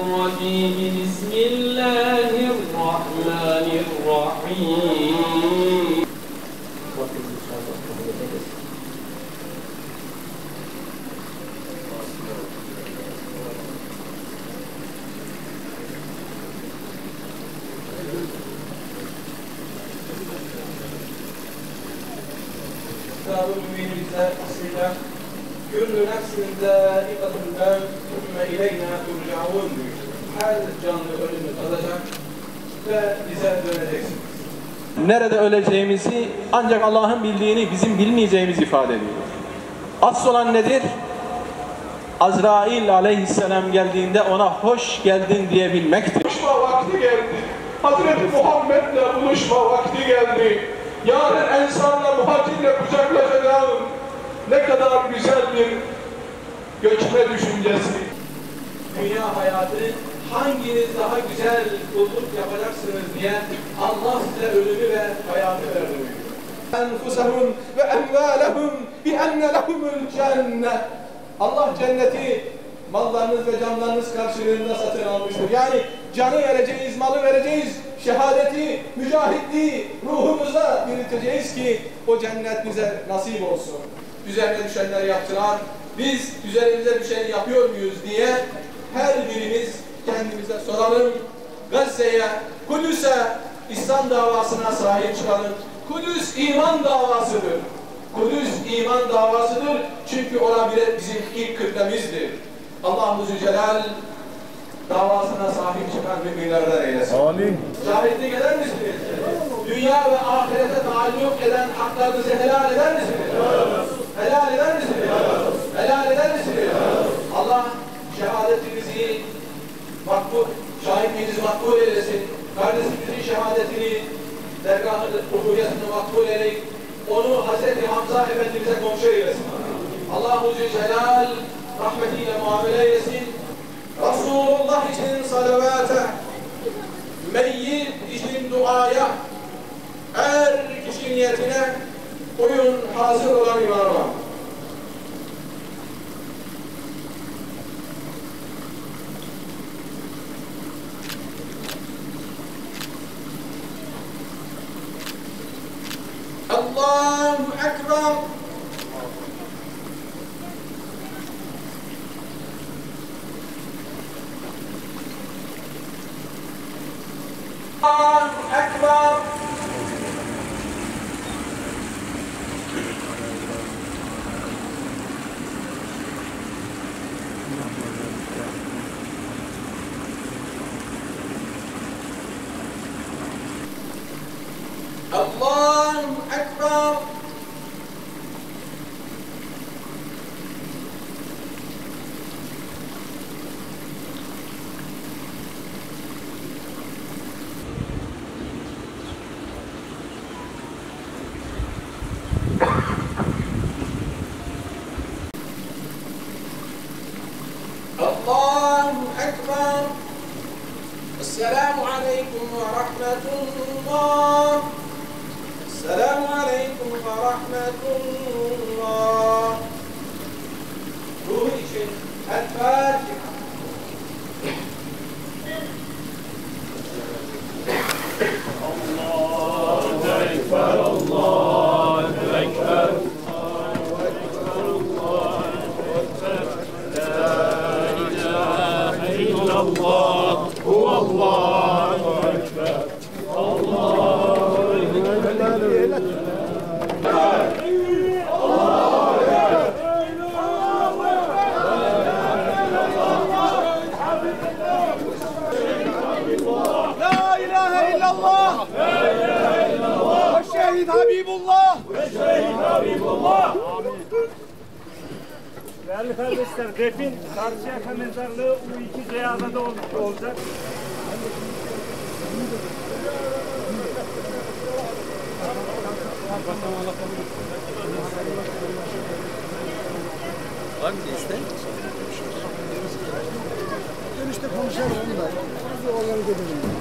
الرجيم بسم الله الرحمن الرحيم Kitab-ı Mümin'imizde aslıyla Küllü nefsin zâikatul mevt thumme ileyna turcaun diyor. Her canlı ölümü tadacak ve bize döneceksiniz. Nerede öleceğimizi ancak Allah'ın bildiğini bizim bilmeyeceğimizi ifade ediyor. Asıl olan nedir? Azrail aleyhisselam geldiğinde ona hoş geldin diyebilmektir. Buluşma vakti geldi. Hazreti Muhammed'le buluşma vakti geldi. Yarın Ensar'la Muhacir'le kucaklaşacağım. Ne kadar güzel bir göçme düşüncesi. Dünya hayatı hanginiz daha güzel kulluk yapacaksınız diye Allah size ölümü ve hayatı verdi. Enfusahum ve emvalahum bi enne lehumul cennet. Allah cenneti mallarınız ve canlarınız karşılığında satın almıştır. Yani canı vereceğiz, malı vereceğiz, şehadeti, mücahitliği ruhumuza dirilteceğiz ki o cennet bize nasip olsun. Üzerine düşenleri yaptılar. Biz üzerimize düşeni yapıyor muyuz diye her birimiz kendimize soralım. Gazze'ye, Kudüs'e, İslam davasına sahip çıkalım. Kudüs iman davasıdır. Kudüs iman davasıdır. Çünkü orada bizim ilk kıblemizdir. Allah-u Zülcelal davasına sahip çıkan müminlerden eylesin. Amin. Şahitlik eder misiniz? Dünya ve ahirete taalluk eden haklarınızı helal eder misiniz? Helal eder misiniz? Helal eder misiniz? Allah şehadetinizi makbul, şahitliğinizi makbul eylesin. Kardeşimizin şehadetini, dergahı, uhuviyetini makbul eyleyip onu Hazreti Hamza Efendimiz'e komşu eylesin. Allah-u Zülcelal rahmetiyle muamele eylesin. Resulullah için salavata, meyyit için duaya, her kişi niyetine uyun hazır olan imama. Allahu Ekber. Allahu Ekber. Allahu Ekber. Allahu Ekber. Esselamu Aleyküm ve Rahmetullah. Esselamu Aleyküm ve Rahmetullah. Ruhu için El-Fatiha. Allahu Ekber, Allahu Ekber. Allah, Allahu Ekber. Allahu Ekber. La ilahe illallah. Ve şehid Habibullah. Değerli kardeşler, defin Karşıyaka Mezarlığı U2 Ceyaza'da olacak. Var mı isteğin? Dönüşte konuşalım da. Biz de organize edelim.